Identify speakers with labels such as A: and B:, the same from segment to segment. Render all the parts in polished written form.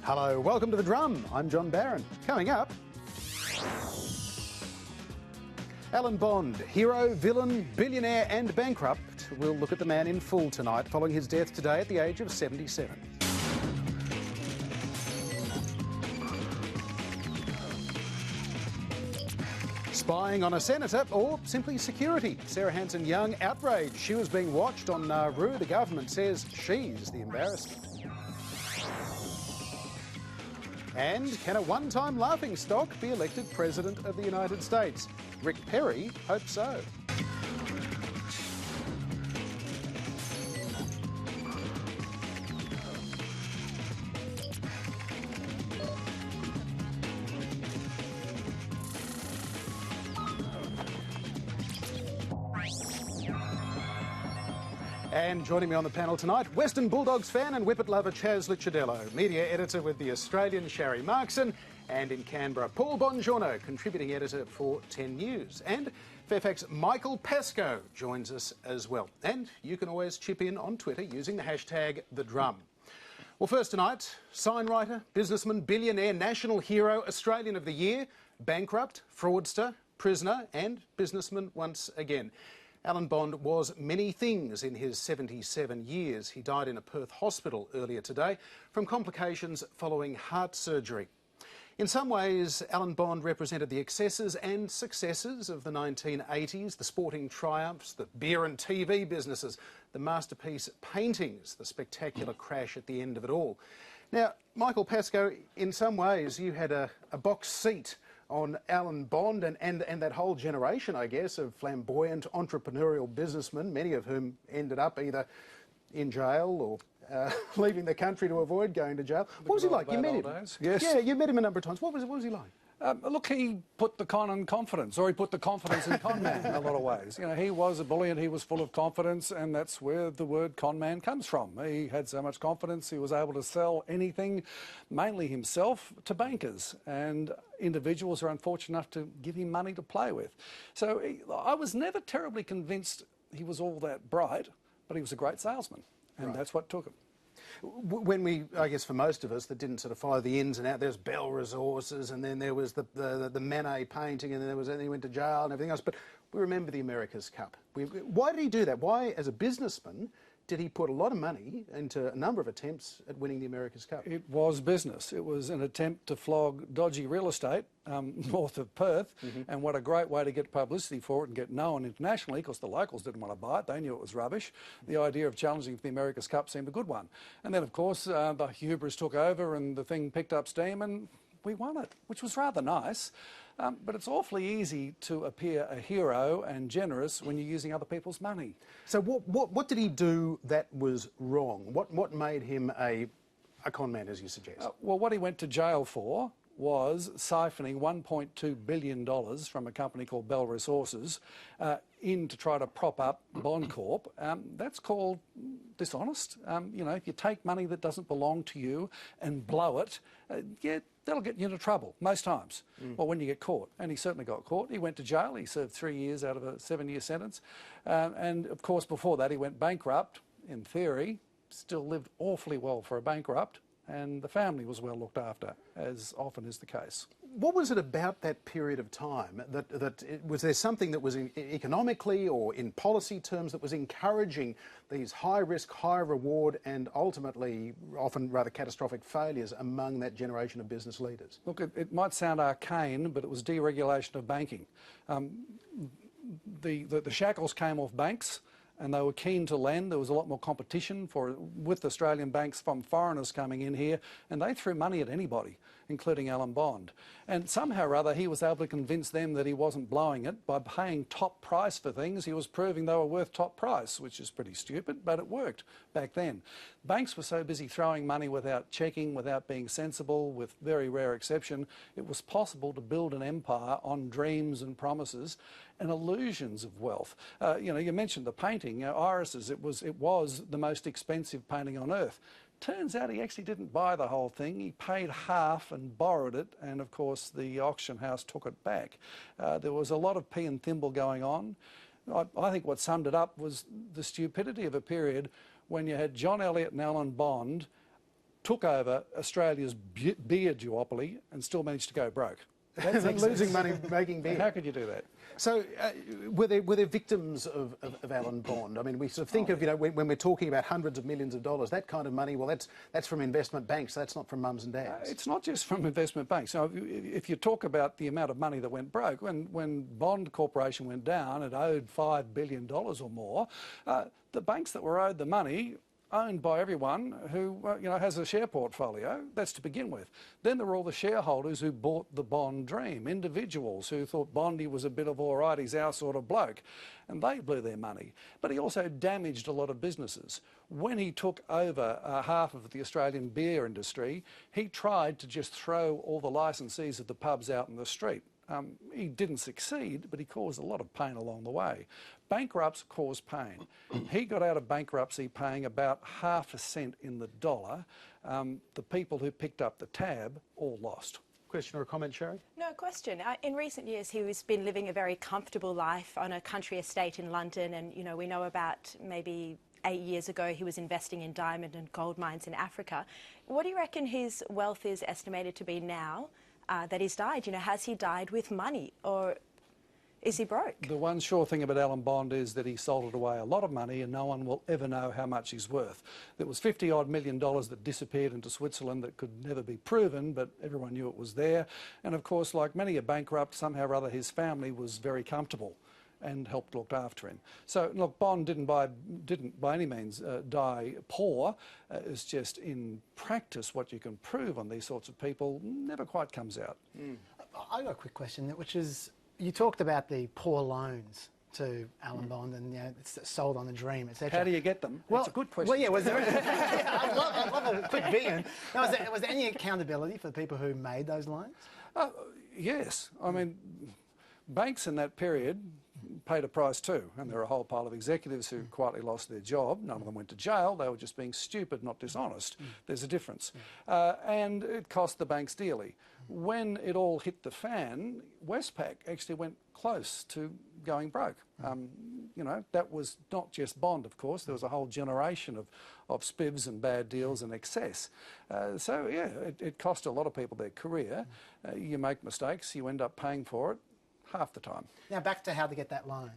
A: Hello, welcome to The Drum. I'm John Barron. Coming up, Alan Bond, hero, villain, billionaire and bankrupt. We'll look at the man in full tonight following his death today at the age of 77. Spying on a senator or simply security. Sarah Hanson-Young outraged. She was being watched on Nauru. The government says she's the embarrassment. And can a one-time laughingstock be elected President of the United States? Rick Perry hopes so. And joining me on the panel tonight, Western Bulldogs fan and Whippet lover Chaz Licciardello, media editor with The Australian, Sharry Markson, and in Canberra, Paul Bongiorno, contributing editor for 10 News. And Fairfax Michael Pascoe joins us as well. And you can always chip in on Twitter using the hashtag #TheDrum. Well, first tonight, signwriter, businessman, billionaire, national hero, Australian of the Year, bankrupt, fraudster, prisoner and businessman once again. Alan Bond was many things in his 77 years. He died in a Perth hospital earlier today from complications following heart surgery. In some ways, Alan Bond represented the excesses and successes of the 1980s, the sporting triumphs, the beer and TV businesses, the masterpiece paintings, the spectacular crash at the end of it all. Now, Michael Pascoe, in some ways you had a box seat on Alan Bond and that whole generation, I guess, of flamboyant entrepreneurial businessmen, many of whom ended up either in jail or leaving the country to avoid going to jail. What was he like? You met him?
B: Yes.
A: Yeah, you met him a number of times. What was he like?
B: Look, he put the con in confidence, or he put the confidence in con man in a lot of ways. You know, he was a bully and he was full of confidence, and that's where the word con man comes from. He had so much confidence, he was able to sell anything, mainly himself, to bankers, and individuals are unfortunate enough to give him money to play with. So I was never terribly convinced he was all that bright, but he was a great salesman, and that's what took him.
A: When we, I guess for most of us that didn't sort of follow the ins and outs, there's Bell Resources and then there was the Manet painting and then he went to jail and everything else. But we remember the America's Cup. Why did he do that? Why, as a businessman, did he put a lot of money into a number of attempts at winning the America's Cup?
B: It was business. It was an attempt to flog dodgy real estate north of Perth, and what a great way to get publicity for it and get known internationally, because the locals didn't want to buy it. They knew it was rubbish. The idea of challenging for the America's Cup seemed a good one. And then, of course, the hubris took over and the thing picked up steam and we won it, which was rather nice. But it's awfully easy to appear a hero and generous when you're using other people's money.
A: So what did he do that was wrong? What made him a con man, as you suggest?
B: Well, what he went to jail for was siphoning $1.2 billion from a company called Bell Resources in to try to prop up Bond Corp. That's called dishonest. You know, if you take money that doesn't belong to you and blow it, yeah, that'll get you into trouble, most times. Well, when you get caught. And he certainly got caught. He went to jail. He served 3 years out of a 7-year sentence. And, of course, before that, he went bankrupt, in theory. Still lived awfully well for a bankrupt. And the family was well looked after, as often is the case.
A: What was it about that period of time was there something that was economically or in policy terms that was encouraging these high-risk, high-reward and ultimately often rather catastrophic failures among that generation of business leaders?
B: Look, it might sound arcane, but it was deregulation of banking. The shackles came off banks, and they were keen to lend. There was a lot more competition with Australian banks from foreigners coming in here, and they threw money at anybody, including Alan Bond. And somehow or other, he was able to convince them that he wasn't blowing it. By paying top price for things, he was proving they were worth top price, which is pretty stupid, but it worked back then. Banks were so busy throwing money without checking, without being sensible, with very rare exception, it was possible to build an empire on dreams and promises and illusions of wealth. You know, you mentioned the painting, irises. It was the most expensive painting on earth. Turns out he actually didn't buy the whole thing. He paid half and borrowed it, and of course the auction house took it back. There was a lot of pea and thimble going on. I think what summed it up was the stupidity of a period when you had John Elliott and Alan Bond took over Australia's beer duopoly and still managed to go broke.
A: Losing money making beer.
B: How could you do that?
A: So, were there victims of Alan Bond? I mean, we sort of think of, you know, when we're talking about hundreds of millions of dollars, that kind of money, well, that's from investment banks, that's not from mums and dads.
B: It's not just from investment banks. So if you talk about the amount of money that went broke, when Bond Corporation went down, it owed $5 billion or more. The banks that were owed the money, owned by everyone who has a share portfolio, that's to begin with. Then there were all the shareholders who bought the Bond dream, individuals who thought Bondy was a bit of all right, he's our sort of bloke, and they blew their money. But he also damaged a lot of businesses. When he took over half of the Australian beer industry, he tried to just throw all the licensees of the pubs out in the street. He didn't succeed, but he caused a lot of pain along the way. Bankrupts cause pain. He got out of bankruptcy paying about ½ a cent in the dollar. The people who picked up the tab all lost.
A: Question or a comment, Sherry?
C: No, question. In recent years, he's been living a very comfortable life on a country estate in London, and we know about maybe 8 years ago he was investing in diamond and gold mines in Africa. What do you reckon his wealth is estimated to be now that he's died? Has he died with money, or is he broke?
B: The one sure thing about Alan Bond is that he salted away a lot of money and no one will ever know how much he's worth. There was $50-odd million that disappeared into Switzerland that could never be proven, but everyone knew it was there. And of course, like many a bankrupt, somehow or other his family was very comfortable and helped look after him. So look, Bond didn't by any means die poor. It's just in practice what you can prove on these sorts of people never quite comes out.
D: I got a quick question, which is, you talked about the poor loans to Alan Bond and it's sold on the dream, etc.
B: How do you get them? Well, that's a good question.
D: Well, yeah, was there? I love a quick vegan. Now, was there any accountability for the people who made those loans?
B: Yes. I mean, banks in that period paid a price too, and there are a whole pile of executives who quietly lost their job. None of them went to jail. They were just being stupid, not dishonest. There's a difference. And it cost the banks dearly. When it all hit the fan, Westpac actually went close to going broke. That was not just Bond, of course. There was a whole generation of spivs and bad deals and excess. So, yeah, it cost a lot of people their career. You make mistakes, you end up paying for it half the time.
D: Now back to how to get that loan.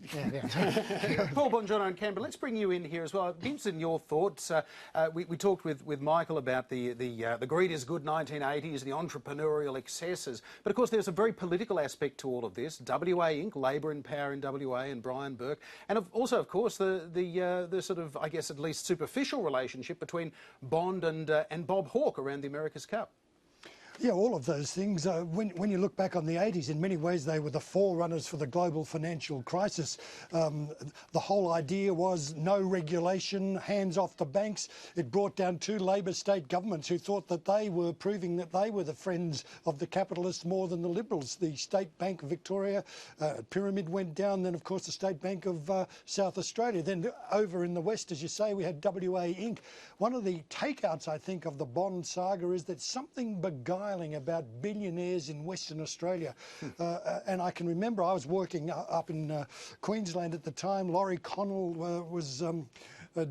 A: Paul Bongiorno and Canberra, let's bring you in here as well. I'm interested in your thoughts. We talked with Michael about the greed is good 1980s, the entrepreneurial excesses. But of course there's a very political aspect to all of this. WA Inc., Labor in power in WA and Brian Burke. And also, of course, the sort of, I guess, at least superficial relationship between Bond and Bob Hawke around the America's Cup.
E: Yeah, all of those things. When you look back on the 80s, in many ways they were the forerunners for the global financial crisis. The whole idea was no regulation, hands off the banks. It brought down two Labor state governments who thought that they were proving that they were the friends of the capitalists more than the Liberals. The State Bank of Victoria, Pyramid went down, then of course the State Bank of South Australia. Then over in the West, as you say, we had WA Inc. One of the takeouts, I think, of the Bond saga is that something beguiling about billionaires in Western Australia. And I can remember I was working up in Queensland at the time. Laurie Connell was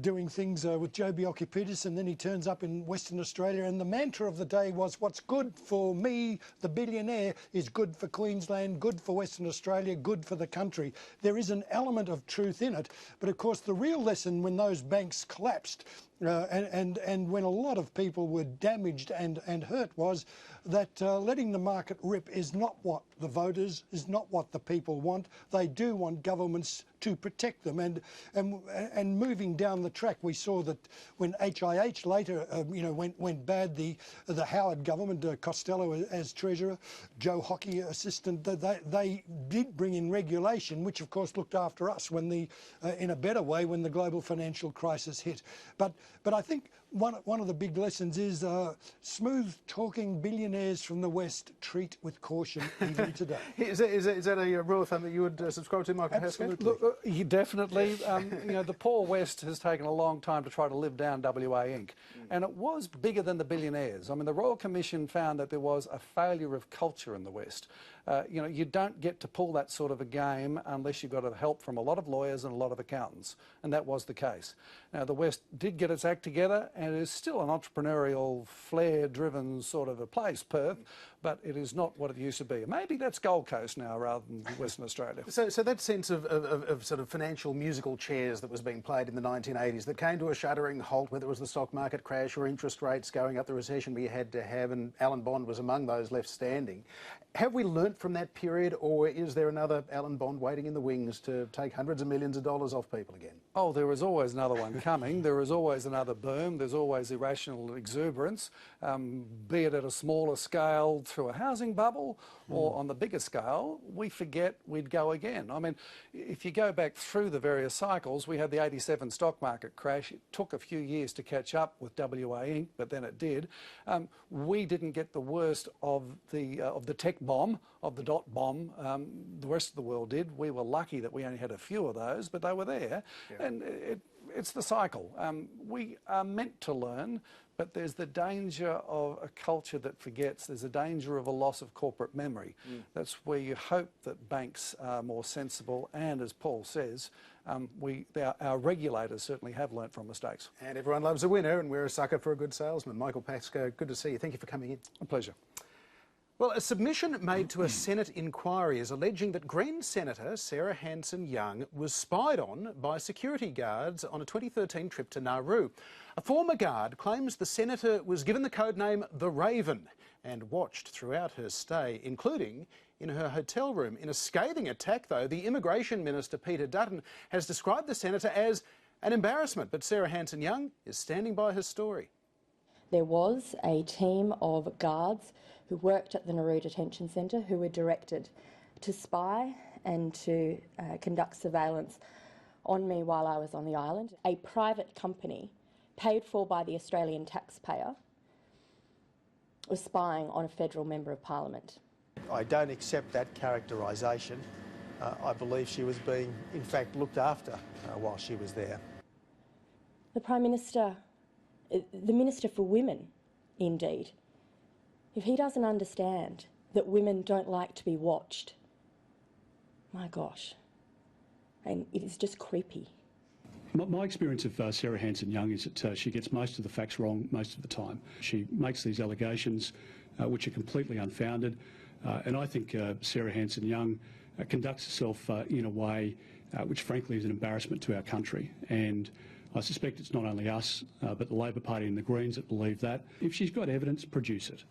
E: doing things with Joe Bjelke-Petersen, and then he turns up in Western Australia, and the mantra of the day was, what's good for me, the billionaire, is good for Queensland, good for Western Australia, good for the country. There is an element of truth in it, but of course the real lesson when those banks collapsed and when a lot of people were damaged and hurt was that letting the market rip is not what the voters, is not what the people want. They do want governments to protect them. And moving down the track, we saw that when HIH later, went bad, the Howard government, Costello as treasurer, Joe Hockey assistant, they did bring in regulation, which of course looked after us when in a better way when the global financial crisis hit. But I think one of the big lessons is smooth-talking billionaires from the West treat with caution even today.
A: Is that a rule of thumb that you would subscribe to, Michael?
E: Absolutely.
B: Look, definitely. The poor West has taken a long time to try to live down WA Inc. And it was bigger than the billionaires. I mean, the Royal Commission found that there was a failure of culture in the West. You don't get to pull that sort of a game unless you've got help from a lot of lawyers and a lot of accountants, and that was the case. Now, the West did get its act together and it is still an entrepreneurial, flair-driven sort of a place, Perth, but it is not what it used to be. Maybe that's Gold Coast now rather than Western Australia.
A: So that sense of sort of financial musical chairs that was being played in the 1980s that came to a shuddering halt, whether it was the stock market crash or interest rates going up, the recession we had to have, and Alan Bond was among those left standing. Have we learnt from that period, or is there another Alan Bond waiting in the wings to take hundreds of millions of dollars off people again?
B: Oh, there is always another one coming. There is always another boom. There's always irrational exuberance, be it at a smaller scale through a housing bubble or on the bigger scale. We forget we'd go again. I mean, if you go back through the various cycles, we had the 87 stock market crash. It took a few years to catch up with WA Inc., but then it did. We didn't get the worst of the tech bomb, of the dot bomb. The rest of the world did. We were lucky that we only had a few of those, but they were there. Yeah. And it's the cycle. We are meant to learn, but there's the danger of a culture that forgets. There's a danger of a loss of corporate memory. That's where you hope that banks are more sensible, and as Paul says, our regulators certainly have learnt from mistakes.
A: And everyone loves a winner, and we're a sucker for a good salesman. Michael Pascoe, good to see you. Thank you for coming in.
B: A pleasure.
A: Well, a submission made to a Senate inquiry is alleging that Green Senator Sarah Hanson-Young was spied on by security guards on a 2013 trip to Nauru. A former guard claims the senator was given the code name The Raven and watched throughout her stay, including in her hotel room. In a scathing attack, though, the Immigration Minister, Peter Dutton, has described the senator as an embarrassment, but Sarah Hanson-Young is standing by her story.
F: There was a team of guards who worked at the Nauru Detention Centre who were directed to spy and to conduct surveillance on me while I was on the island. A private company, paid for by the Australian taxpayer, was spying on a federal member of parliament.
G: I don't accept that characterisation. I believe she was being, in fact, looked after while she was there.
F: The Prime Minister, the Minister for Women, indeed, if he doesn't understand that women don't like to be watched, my gosh, and it is just creepy.
H: My experience of Sarah Hanson-Young is that she gets most of the facts wrong most of the time. She makes these allegations which are completely unfounded, and I think Sarah Hanson-Young conducts herself in a way which frankly is an embarrassment to our country. And I suspect it's not only us, but the Labor Party and the Greens that believe that. If she's got evidence, produce it.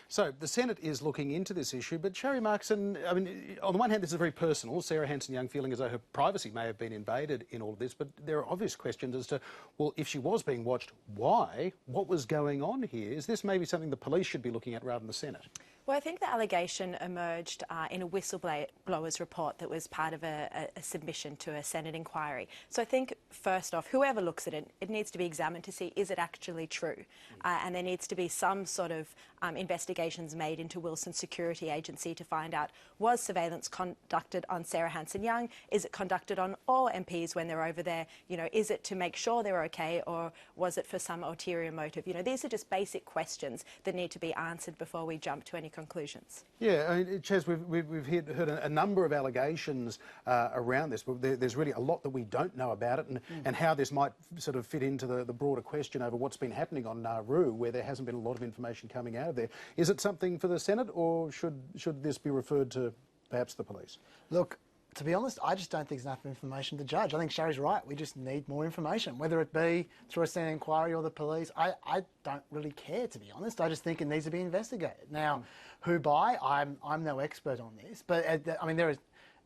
A: So the Senate is looking into this issue, but Sherry Markson, I mean, on the one hand, this is very personal. Sarah Hanson-Young feeling as though her privacy may have been invaded in all of this, but there are obvious questions as to, well, if she was being watched, why? What was going on here? Is this maybe something the police should be looking at rather than the Senate?
C: Well, I think the allegation emerged in a whistleblower's report that was part of a submission to a Senate inquiry. So I think, first off, whoever looks at it, it needs to be examined to see, is it actually true? And there needs to be some sort of investigations made into Wilson's security agency to find out, was surveillance conducted on Sarah Hanson-Young? Is it conducted on all MPs when they're over there? You know, is it to make sure they're okay, or was it for some ulterior motive? You know, these are just basic questions that need to be answered before we jump to any conclusions.
A: Yeah, I mean, Chaz, we've heard a number of allegations around this. There's really a lot that we don't know about it, and how this might sort of fit into the broader question over what's been happening on Nauru, where there hasn't been a lot of information coming out of there. Is it something for the Senate, or should this be referred to perhaps the police?
D: Look, to be honest, I just don't think there's enough information to judge. I think Sherry's right. We just need more information, whether it be through a Senate inquiry or the police. I don't really care, to be honest. I just think it needs to be investigated. Now, who by? I'm no expert on this, but I mean,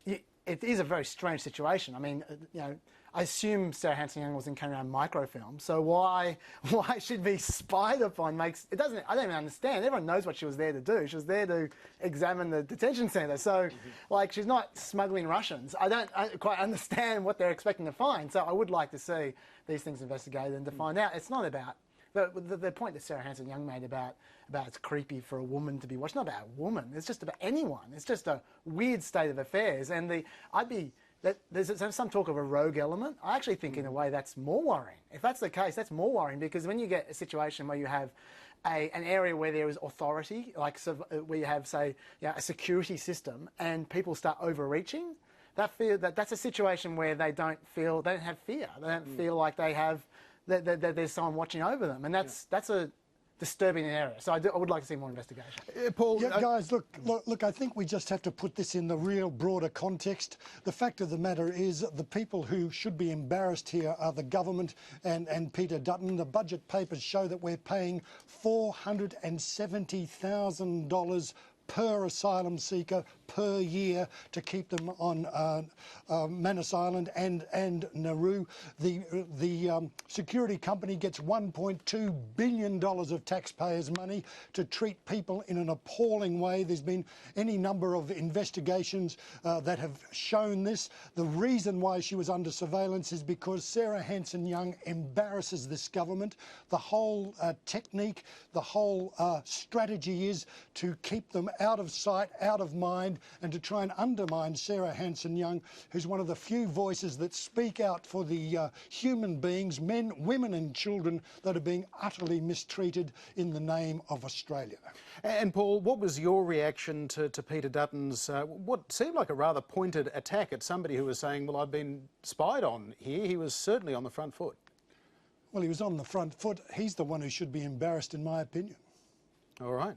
D: it is a very strange situation. I mean, you know, I assume Sarah Hanson-Young wasn't carrying around microfilm, so why she'd be spied upon I don't even understand. Everyone knows what she was there to do. She was there to examine the detention centre. So, like, she's not smuggling Russians. I don't quite understand what they're expecting to find. So I would like to see these things investigated and to find out. It's not about the point that Sarah Hanson-Young made about it's creepy for a woman to be watched. It's not about a woman. It's just about anyone. It's just a weird state of affairs. And there's some talk of a rogue element. I actually think in a way that's more worrying. If that's the case, that's more worrying, because when you get a situation where you have an area where there is authority, like where you have, say, a security system, and people start overreaching, that's a situation where they don't have fear. They don't feel like they have that there's someone watching over them, and that's a disturbing area. So I would like to see more investigation.
A: Paul,
E: Yeah, guys, look, I think we just have to put this in the real broader context. The fact of the matter is the people who should be embarrassed here are the government and Peter Dutton. The budget papers show that we're paying $470,000 per asylum seeker per year to keep them on Manus Island and Nauru. The security company gets $1.2 billion of taxpayers' money to treat people in an appalling way. There's been any number of investigations that have shown this. The reason why she was under surveillance is because Sarah Hanson-Young embarrasses this government. The whole technique, the whole strategy is to keep them out of sight, out of mind, and to try and undermine Sarah Hanson-Young, who's one of the few voices that speak out for the human beings, men, women and children that are being utterly mistreated in the name of Australia.
A: And Paul, what was your reaction to Peter Dutton's, what seemed like a rather pointed attack at somebody who was saying, well, I've been spied on here? He was certainly on the front foot.
E: Well, he was on the front foot. He's the one who should be embarrassed, in my opinion.
A: All right.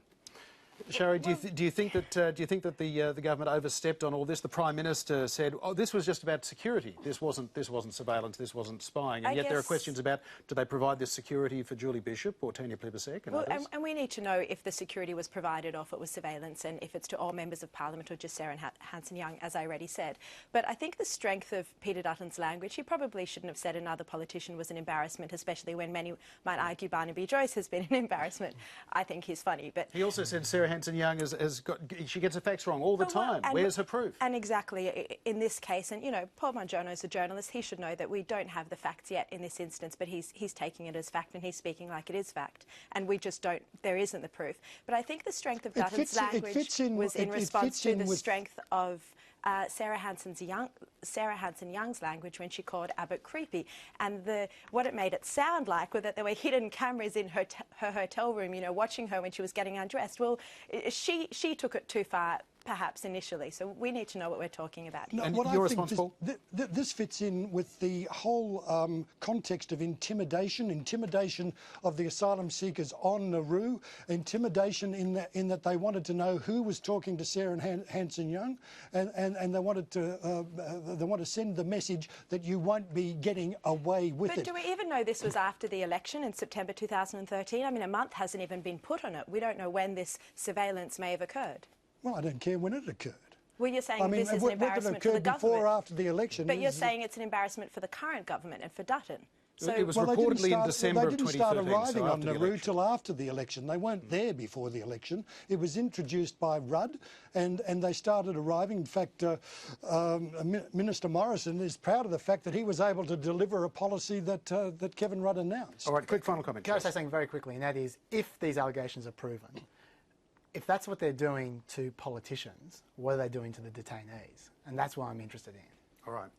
A: Sherry, do you think that the government overstepped on all this? The Prime Minister said, "Oh, this was just about security. This wasn't surveillance. This wasn't spying." And yet there are questions about, do they provide this security for Julie Bishop or Tanya Plibersek and others?
C: And we need to know if the security was provided or if it was surveillance, and if it's to all members of Parliament or just Sarah Hanson-Young, as I already said. But I think the strength of Peter Dutton's language, he probably shouldn't have said another politician was an embarrassment, especially when many might argue Barnaby Joyce has been an embarrassment. I think he's funny, but
A: he also said Sarah Hanson-Young she gets the facts wrong all the time. Where's her proof?
C: And exactly, in this case, and you know, Paul Bongiorno's a journalist, he should know that we don't have the facts yet in this instance, but he's taking it as fact and he's speaking like it is fact, and we just don't, there isn't the proof. But I think the strength of Dutton's language was in response to the strength of Sarah Hanson-Young's language when she called Abbott creepy, and what it made it sound like was that there were hidden cameras in her hotel room, you know, watching her when she was getting undressed. Well, she took it too far, perhaps initially. So we need to know what we're talking about here.
A: And you're responsible.
E: This fits in with the whole context of intimidation of the asylum seekers on Nauru, intimidation in that they wanted to know who was talking to Sarah Hanson-Young, and they wanted to send the message that you won't be getting away with it.
C: But do we even know this was after the election in September 2013? I mean, a month hasn't even been put on it. We don't know when this surveillance may have occurred.
E: Well, I don't care when it occurred.
C: Well, you're saying this is an embarrassment for the government.
E: Before or after the election.
C: But you're saying it's an embarrassment for the current government and for Dutton.
A: So it was reportedly in December of 2013. They didn't start
E: arriving on Nauru till after the election. They weren't there before the election. It was introduced by Rudd, and they started arriving. In fact, Minister Morrison is proud of the fact that he was able to deliver a policy that Kevin Rudd announced.
A: All right, quick final comment.
D: Can I say something very quickly, and that is, if these allegations are proven, if that's what they're doing to politicians, what are they doing to the detainees? And that's what I'm interested in.
A: All right.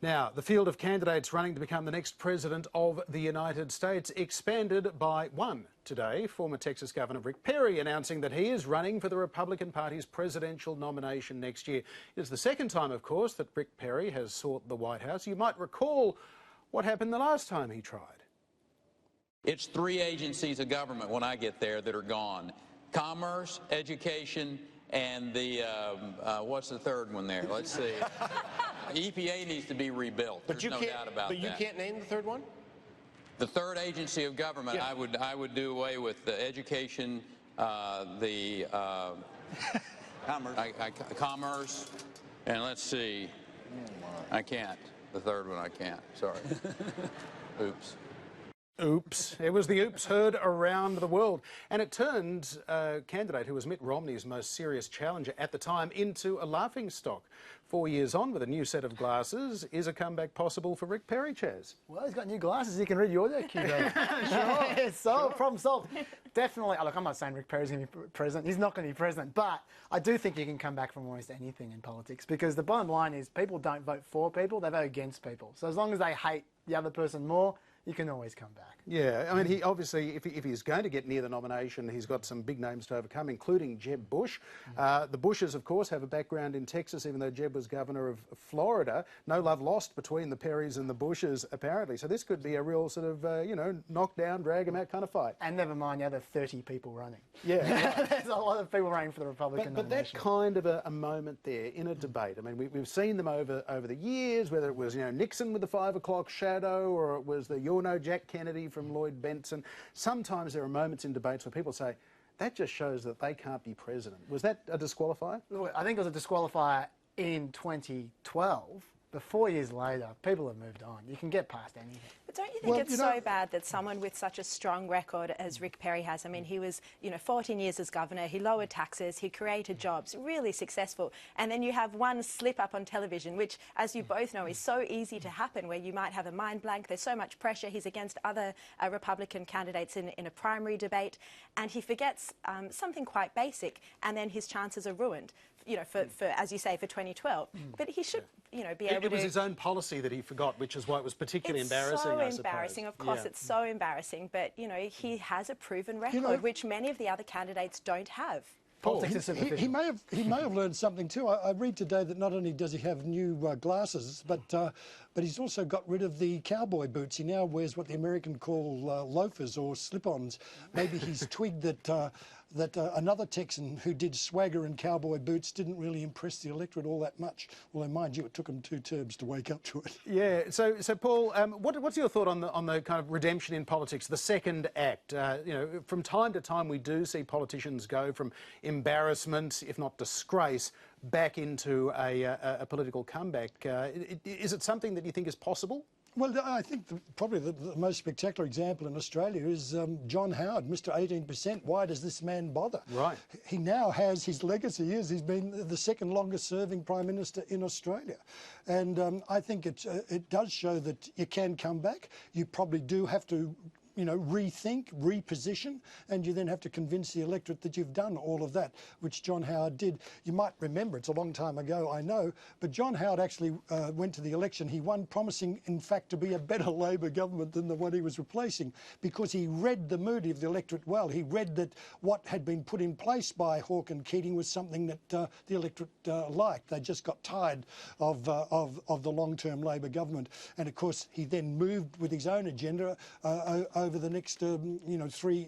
A: Now, the field of candidates running to become the next president of the United States expanded by one today. Former Texas Governor Rick Perry announcing that he is running for the Republican Party's presidential nomination next year. It's the second time, of course, that Rick Perry has sought the White House. You might recall what happened the last time he tried.
I: It's 3 agencies of government when I get there that are gone. Commerce, education, and the, what's the third one there? Let's see. EPA needs to be rebuilt. There's no doubt about that.
J: But you can't name the third one?
I: The third agency of government, yeah. I would do away with the education, the commerce, and let's see. I can't. The third one I can't. Sorry. Oops.
A: Oops. It was the oops heard around the world. And it turned a candidate who was Mitt Romney's most serious challenger at the time into a laughingstock. 4 years on with a new set of glasses, is a comeback possible for Rick Perry, Chaz?
D: Well, he's got new glasses. He can read your deck, Sure. So, problem solved. Definitely. Look, I'm not saying Rick Perry's going to be president. He's not going to be president. But I do think you can come back from almost anything in politics, because the bottom line is people don't vote for people, they vote against people. So as long as they hate the other person more, you can always come back.
A: Yeah, I mean, he obviously, if he's going to get near the nomination, he's got some big names to overcome, including Jeb Bush. The Bushes, of course, have a background in Texas, even though Jeb was governor of Florida. No love lost between the Perrys and the Bushes, apparently. So this could be a real sort of, you know, knock down, drag him out kind of fight.
D: And never mind the other 30 people running.
A: Yeah. Right.
D: There's a lot of people running for the Republican
A: But that
D: nomination.
A: kind of a moment there in a debate. I mean, we've seen them over the years, whether it was, you know, Nixon with the 5 o'clock shadow, or it was the "You're no Jack Kennedy" from Lloyd Benson. Sometimes there are moments in debates where people say, that just shows that they can't be president. Was that a disqualifier?
D: Look, I think it was a disqualifier in 2012. But 4 years later, people have moved on. You can get past anything.
C: But don't you think it's so bad that someone with such a strong record as Rick Perry has, I mean, he was, you know, 14 years as governor, he lowered taxes, he created jobs, really successful. And then you have one slip up on television, which, as you both know, is so easy to happen, where you might have a mind blank, there's so much pressure, he's against other Republican candidates in a primary debate, and he forgets something quite basic, and then his chances are ruined. You know, for as you say, for 2012. But he should, you know, be able to...
A: It was his own policy that he forgot, which is why it was particularly embarrassing, I suppose.
C: It's so embarrassing, of course, it's so embarrassing. But, you know, he has a proven record, which many of the other candidates don't have.
D: Politics is superficial.
E: He may have learned something too. I read today that not only does he have new glasses, but he's also got rid of the cowboy boots. He now wears what the Americans call loafers or slip-ons. Maybe he's twigged that another Texan who did swagger and cowboy boots didn't really impress the electorate all that much. Although, mind you, it took him 2 terms to wake up to it.
A: Yeah. So Paul, what's your thought on the kind of redemption in politics, the second act? You know, from time to time we do see politicians go from embarrassment, if not disgrace, back into a political comeback. Is it something that you think is possible?
E: Well, I think probably the most spectacular example in Australia is John Howard, Mr 18%. Why does this man bother?
A: Right.
E: He now has, his legacy is he's been the second longest serving Prime Minister in Australia. And I think it does show that you can come back. You probably do have to, you know, rethink, reposition, and you then have to convince the electorate that you've done all of that, which John Howard did. You might remember, it's a long time ago, I know, but John Howard actually went to the election. He won, promising, in fact, to be a better Labor government than the one he was replacing, because he read the mood of the electorate well. He read that what had been put in place by Hawke and Keating was something that the electorate liked. They just got tired of the long-term Labor government. And, of course, he then moved with his own agenda over the next, you know, three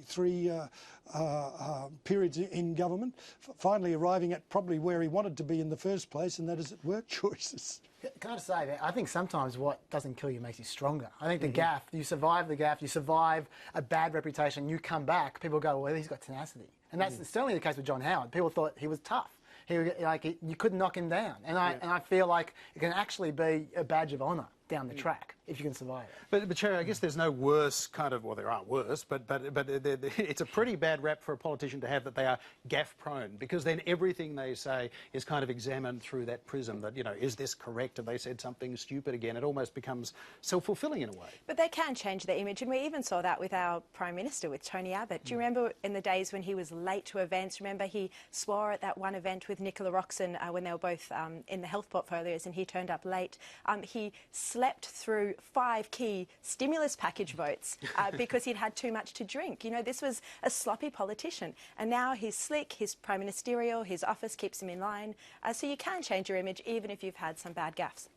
E: periods in government, finally arriving at probably where he wanted to be in the first place, and that is at work choices.
D: Can I just say that I think sometimes what doesn't kill you makes you stronger. I think the gaffe, you survive the gaffe, you survive a bad reputation, you come back, people go, well, he's got tenacity. And that's certainly the case with John Howard. People thought he was tough. You couldn't knock him down. And I feel like it can actually be a badge of honour down the track if you can survive it.
A: But Cherry, I guess there's no worse kind of, well, there aren't worse, but it's a pretty bad rap for a politician to have that they are gaffe prone, because then everything they say is kind of examined through that prism that, you know, is this correct? Have they said something stupid again? It almost becomes self-fulfilling in a way.
C: But they can change their image, and we even saw that with our Prime Minister, with Tony Abbott. Do you remember in the days when he was late to events? Remember he swore at that one event with Nicola Roxon when they were both in the health portfolios, and he turned up late. He slept through 5 key stimulus package votes because he'd had too much to drink. You know, this was a sloppy politician, and now he's slick, he's prime ministerial, his office keeps him in line. So you can change your image even if you've had some bad gaffes.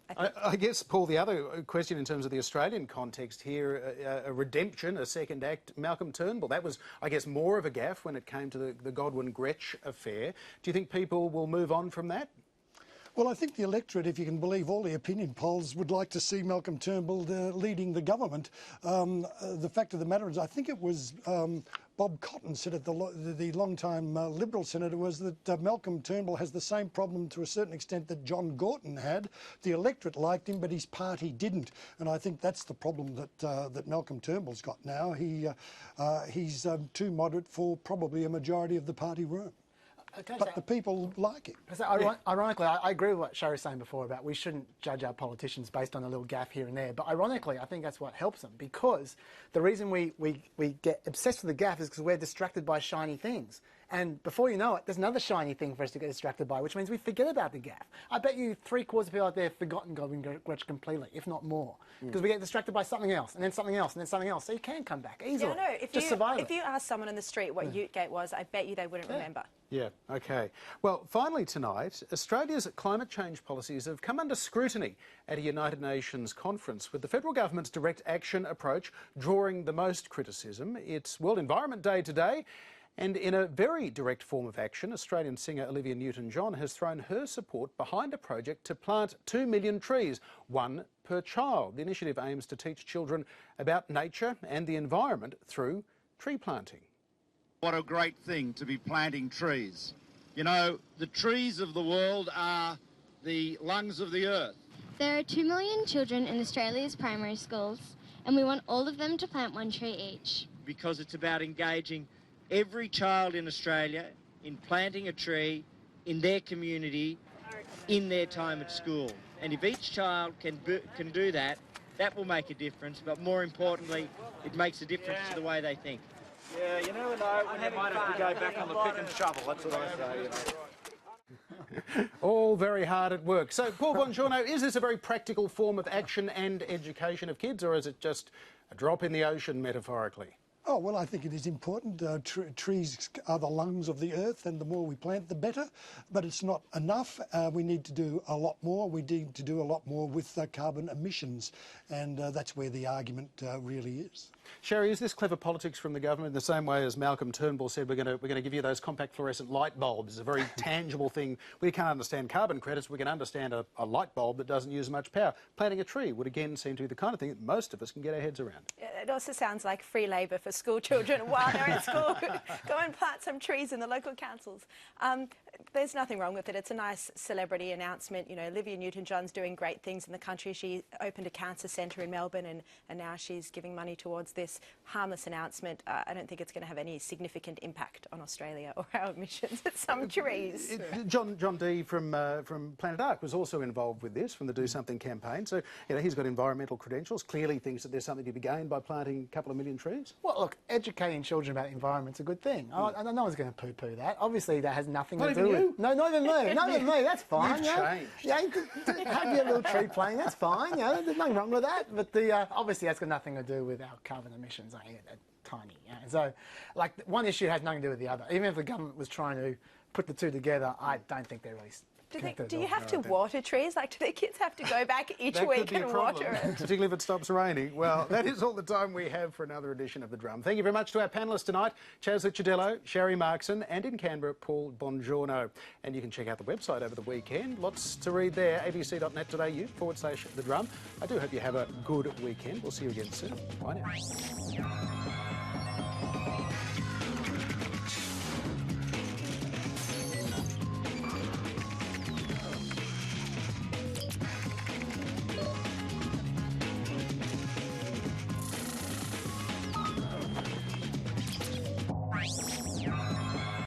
A: I guess, Paul, the other question in terms of the Australian context here, a redemption, a second act, Malcolm Turnbull, that was, I guess, more of a gaffe when it came to the Godwin-Gretsch affair. Do you think people will move on from that?
E: Well, I think the electorate, if you can believe all the opinion polls, would like to see Malcolm Turnbull leading the government. The fact of the matter is, I think it was Bob Cotton said at the long-time Liberal senator, was that Malcolm Turnbull has the same problem to a certain extent that John Gorton had. The electorate liked him, but his party didn't. And I think that's the problem that Malcolm Turnbull's got now. He's too moderate for probably a majority of the party room. But the people like it.
D: Ironically, I agree with what Sherry was saying before about we shouldn't judge our politicians based on a little gaffe here and there. But ironically, I think that's what helps them, because the reason we get obsessed with the gaffe is because we're distracted by shiny things. And before you know it, there's another shiny thing for us to get distracted by, which means we forget about the gaff. I bet you 3/4 of people out there have forgotten Golden Grudge completely, if not more, because we get distracted by something else, and then something else, and then something else. So you can come back easily.
C: Yeah, no,
D: if
C: you asked someone on the street what Utegate was, I bet you they wouldn't remember.
A: Yeah, OK. Well, finally tonight, Australia's climate change policies have come under scrutiny at a United Nations conference, with the federal government's direct action approach drawing the most criticism. It's World Environment Day today, and in a very direct form of action, Australian singer Olivia Newton-John has thrown her support behind a project to plant 2 million trees, one per child. The initiative aims to teach children about nature and the environment through tree planting.
J: What a great thing to be planting trees. You know, the trees of the world are the lungs of the earth.
K: There are 2 million children in Australia's primary schools, and we want all of them to plant 1 tree each.
L: Because it's about engaging every child in Australia in planting a tree in their community, in their time at school. And if each child can do that, that will make a difference, but more importantly, it makes a difference to the way they think.
M: Yeah, you never know when you might have to go back on the pick and shovel, that's what I say, you know.
A: All very hard at work. So, Paul Bongiorno, is this a very practical form of action and education of kids, or is it just a drop in the ocean, metaphorically?
E: Oh, well, I think it is important. Trees are the lungs of the earth, and the more we plant, the better. But it's not enough. We need to do a lot more. We need to do a lot more with carbon emissions, and that's where the argument really is.
A: Sherry, is this clever politics from the government in the same way as Malcolm Turnbull said we're going to give you those compact fluorescent light bulbs? It's a very tangible thing. We can't understand carbon credits. We can understand a light bulb that doesn't use much power. Planting a tree would again seem to be the kind of thing that most of us can get our heads around.
C: It also sounds like free labour for school children while they're at school. Go and plant some trees in the local councils. There's nothing wrong with it. It's a nice celebrity announcement. You know, Olivia Newton-John's doing great things in the country. She opened a cancer centre in Melbourne, and now she's giving money towards this harmless announcement. I don't think it's going to have any significant impact on Australia or our emissions. It's some trees.
A: John Dee from Planet Ark was also involved with this, from the Do Something campaign. So, you know, he's got environmental credentials, clearly thinks that there's something to be gained by planting a couple of million trees.
D: Well, look, educating children about the environment's a good thing. No one's going to poo-poo that. Obviously, that has nothing to do with... No, not even me. Not even me. That's fine.
A: You've changed.
D: Yeah, have your little tree planting. That's fine. You know, there's nothing wrong with that. But obviously, that's got nothing to do with our carbon emissions. They're tiny. You know? So, like, one issue has nothing to do with the other. Even if the government was trying to put the two together, I don't think they're really...
C: Do you have to water trees? Like, do the kids have to go back each week and water it?
A: Particularly if it stops raining. Well, that is all the time we have for another edition of The Drum. Thank you very much to our panellists tonight, Chaz Licciardello, Sherry Markson, and in Canberra, Paul Bongiorno. And you can check out the website over the weekend. Lots to read there, abc.net.au/The Drum. I do hope you have a good weekend. We'll see you again soon. Bye now.